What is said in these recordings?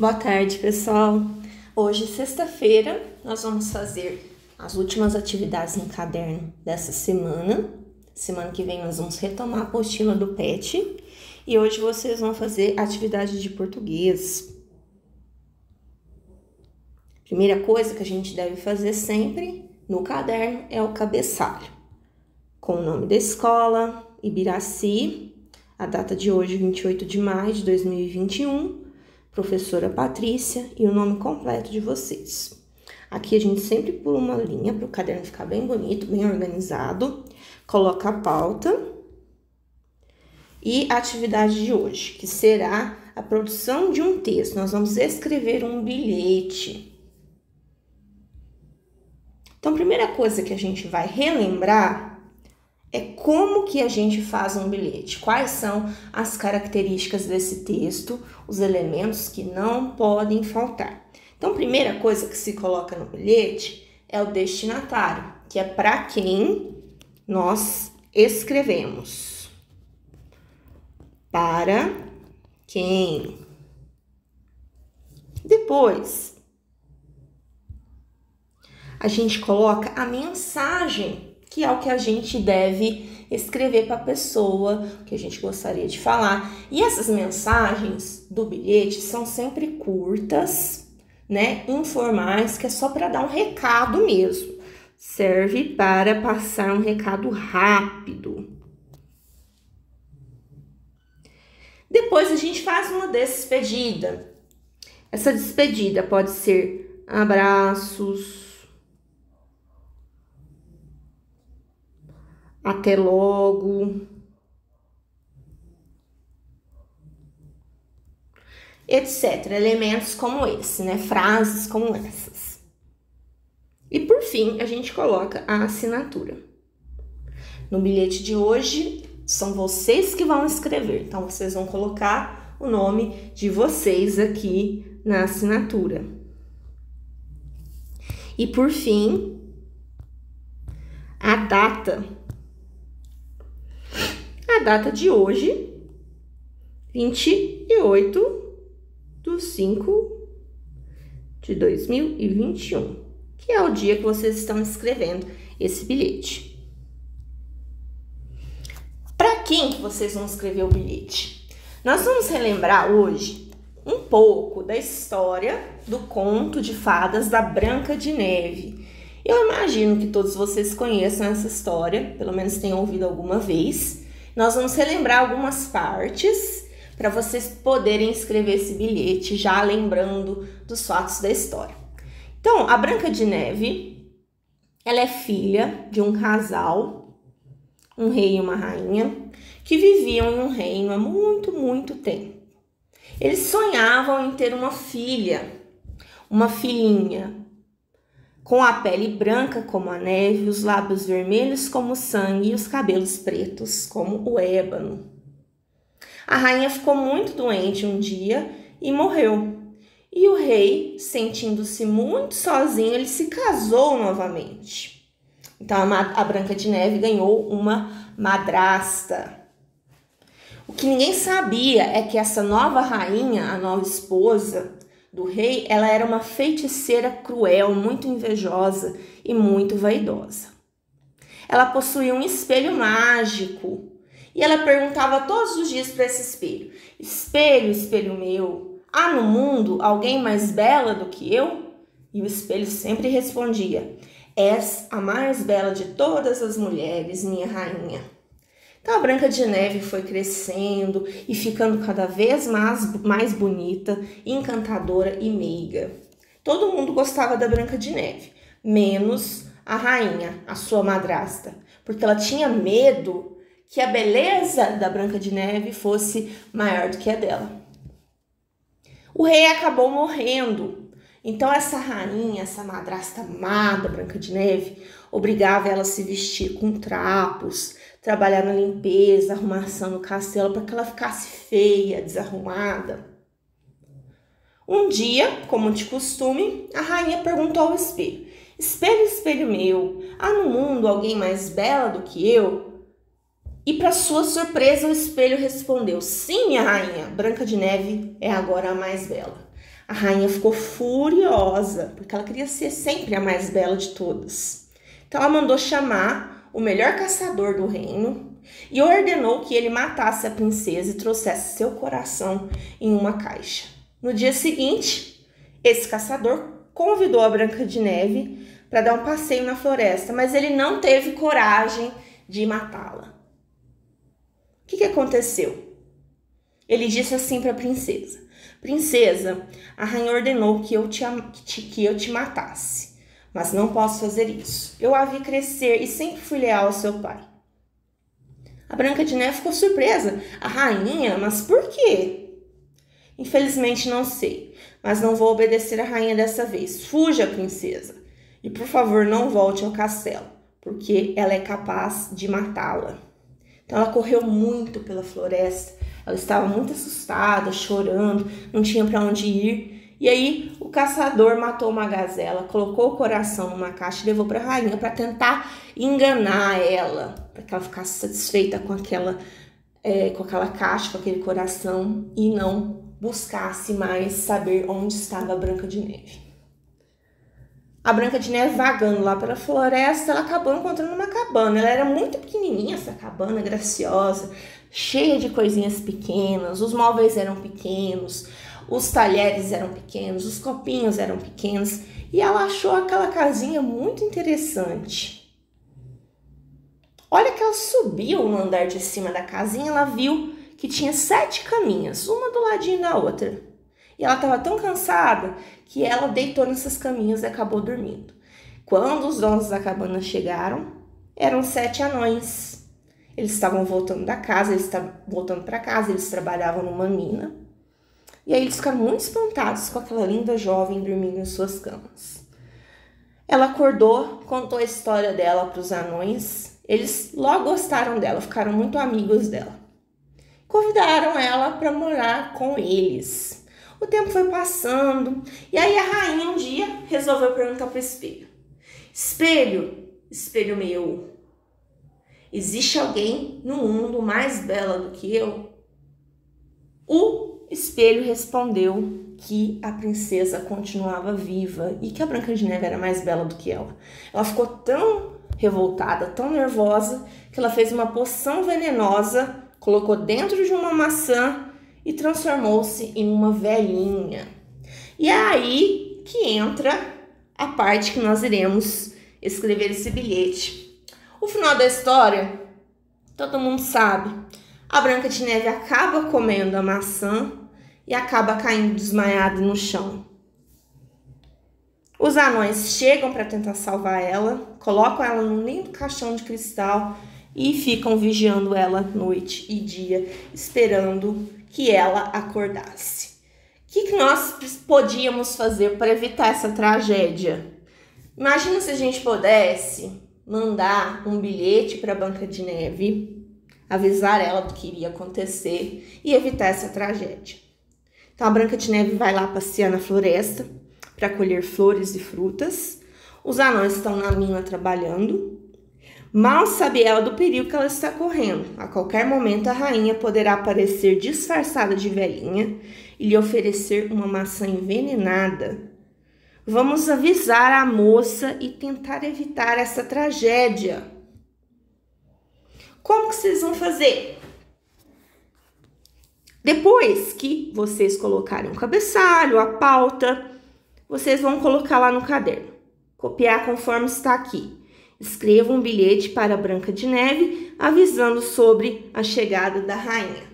Boa tarde, pessoal. Hoje, sexta-feira, nós vamos fazer as últimas atividades no caderno dessa semana. Semana que vem nós vamos retomar a apostila do PET. E hoje vocês vão fazer atividade de português. Primeira coisa que a gente deve fazer sempre no caderno é o cabeçalho. Com o nome da escola, Ibiraci, a data de hoje, 28 de maio de 2021, professora Patrícia e o nome completo de vocês. Aqui a gente sempre pula uma linha para o caderno ficar bem bonito, bem organizado. Coloca a pauta e a atividade de hoje, que será a produção de um texto. Nós vamos escrever um bilhete. Então, a primeira coisa que a gente vai relembrar é como que a gente faz um bilhete, quais são as características desse texto, os elementos que não podem faltar. Então, a primeira coisa que se coloca no bilhete é o destinatário, que é para quem nós escrevemos. Para quem. Depois, a gente coloca a mensagem, que é o que a gente deve escrever para a pessoa, que a gente gostaria de falar. E essas mensagens do bilhete são sempre curtas, né, informais, que é só para dar um recado mesmo. Serve para passar um recado rápido. Depois a gente faz uma despedida. Essa despedida pode ser abraços, até logo, etc. Elementos como esse, né? Frases como essas. E por fim, a gente coloca a assinatura. No bilhete de hoje, são vocês que vão escrever. Então, vocês vão colocar o nome de vocês aqui na assinatura. E por fim, a data. A data de hoje, 28/5/2021, que é o dia que vocês estão escrevendo esse bilhete. Para quem que vocês vão escrever o bilhete? Nós vamos relembrar hoje um pouco da história do conto de fadas da Branca de Neve. Eu imagino que todos vocês conheçam essa história, pelo menos tenham ouvido alguma vez. Nós vamos relembrar algumas partes para vocês poderem escrever esse bilhete, já lembrando dos fatos da história. Então, a Branca de Neve, ela é filha de um casal, um rei e uma rainha, que viviam em um reino há muito, muito tempo. Eles sonhavam em ter uma filha, uma filhinha, com a pele branca como a neve, os lábios vermelhos como o sangue e os cabelos pretos como o ébano. A rainha ficou muito doente um dia e morreu. E o rei, sentindo-se muito sozinho, ele se casou novamente. Então a Branca de Neve ganhou uma madrasta. O que ninguém sabia é que essa nova rainha, a nova esposa do rei, ela era uma feiticeira cruel, muito invejosa e muito vaidosa. Ela possuía um espelho mágico e ela perguntava todos os dias para esse espelho: espelho, espelho meu, há no mundo alguém mais bela do que eu? E o espelho sempre respondia: és a mais bela de todas as mulheres, minha rainha. Então a Branca de Neve foi crescendo e ficando cada vez mais bonita, encantadora e meiga. Todo mundo gostava da Branca de Neve, menos a rainha, a sua madrasta, porque ela tinha medo que a beleza da Branca de Neve fosse maior do que a dela. O rei acabou morrendo. Então essa rainha, essa madrasta amada, Branca de Neve, obrigava ela a se vestir com trapos, trabalhar na limpeza, arrumação no castelo, para que ela ficasse feia, desarrumada. Um dia, como de costume, a rainha perguntou ao espelho: espelho, espelho meu, há no mundo alguém mais bela do que eu? E para sua surpresa, o espelho respondeu: sim, minha rainha, Branca de Neve é agora a mais bela. A rainha ficou furiosa, porque ela queria ser sempre a mais bela de todas. Então ela mandou chamar o melhor caçador do reino e ordenou que ele matasse a princesa e trouxesse seu coração em uma caixa. No dia seguinte, esse caçador convidou a Branca de Neve para dar um passeio na floresta, mas ele não teve coragem de matá-la. O que aconteceu? Ele disse assim para a princesa: Princesa, a rainha ordenou que eu te matasse, mas não posso fazer isso. Eu a vi crescer e sempre fui leal ao seu pai. A Branca de Neve ficou surpresa. A rainha? Mas por quê? Infelizmente não sei, mas não vou obedecer à rainha dessa vez. Fuja, princesa, e por favor não volte ao castelo, porque ela é capaz de matá-la. Então ela correu muito pela floresta, ela estava muito assustada, chorando, não tinha para onde ir. E aí o caçador matou uma gazela, colocou o coração numa caixa e levou para a rainha para tentar enganar ela, para que ela ficasse satisfeita com aquela caixa, com aquele coração e não buscasse mais saber onde estava a Branca de Neve. A Branca de Neve, vagando lá pela floresta, ela acabou encontrando uma cabana. Ela era muito pequenininha, essa cabana, graciosa, cheia de coisinhas pequenas. Os móveis eram pequenos, os talheres eram pequenos, os copinhos eram pequenos. E ela achou aquela casinha muito interessante. Olha que ela subiu no andar de cima da casinha, ela viu que tinha 7 caminhas, uma do ladinho da outra. E ela estava tão cansada que ela deitou nessas caminhas e acabou dormindo. Quando os donos da cabana chegaram, eram 7 anões. Eles estavam voltando para casa, eles trabalhavam numa mina. E aí eles ficaram muito espantados com aquela linda jovem dormindo em suas camas. Ela acordou, contou a história dela para os anões. Eles logo gostaram dela, ficaram muito amigos dela. Convidaram ela para morar com eles. O tempo foi passando e aí a rainha um dia resolveu perguntar para o espelho: Espelho, espelho meu, existe alguém no mundo mais bela do que eu? O espelho respondeu que a princesa continuava viva e que a Branca de Neve era mais bela do que ela. Ela ficou tão revoltada, tão nervosa, que ela fez uma poção venenosa, colocou dentro de uma maçã e transformou-se em uma velhinha. E é aí que entra a parte que nós iremos escrever esse bilhete. O final da história, todo mundo sabe. A Branca de Neve acaba comendo a maçã e acaba caindo desmaiada no chão. Os anões chegam para tentar salvar ela, colocam ela num lindo caixão de cristal e ficam vigiando ela noite e dia, esperando que ela acordasse. O que nós podíamos fazer para evitar essa tragédia? Imagina se a gente pudesse mandar um bilhete para a Branca de Neve, avisar ela do que iria acontecer e evitar essa tragédia. Então a Branca de Neve vai lá passear na floresta para colher flores e frutas. Os anões estão na mina trabalhando. Mal sabe ela do perigo que ela está correndo. A qualquer momento a rainha poderá aparecer disfarçada de velhinha e lhe oferecer uma maçã envenenada. Vamos avisar a moça e tentar evitar essa tragédia. Como que vocês vão fazer? Depois que vocês colocarem o cabeçalho, a pauta, vocês vão colocar lá no caderno. Copiar conforme está aqui. Escreva um bilhete para a Branca de Neve avisando sobre a chegada da rainha.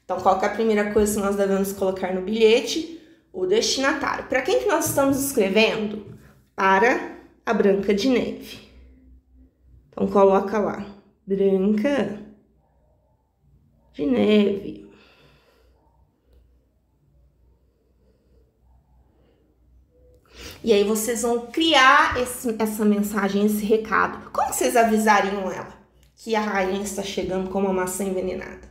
Então, qual que é a primeira coisa que nós devemos colocar no bilhete? O destinatário. Para quem que nós estamos escrevendo? Para a Branca de Neve. Então, coloca lá. Branca de Neve. E aí vocês vão criar essa mensagem, esse recado. Como vocês avisariam ela que a rainha está chegando com uma maçã envenenada?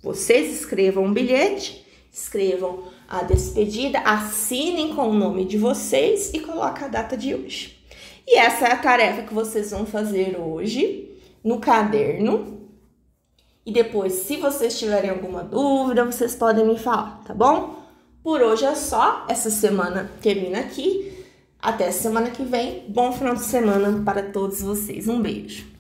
Vocês escrevam um bilhete, escrevam a despedida, assinem com o nome de vocês e coloquem a data de hoje. E essa é a tarefa que vocês vão fazer hoje no caderno. E depois, se vocês tiverem alguma dúvida, vocês podem me falar, tá bom? Por hoje é só. Essa semana termina aqui. Até semana que vem. Bom final de semana para todos vocês. Um beijo.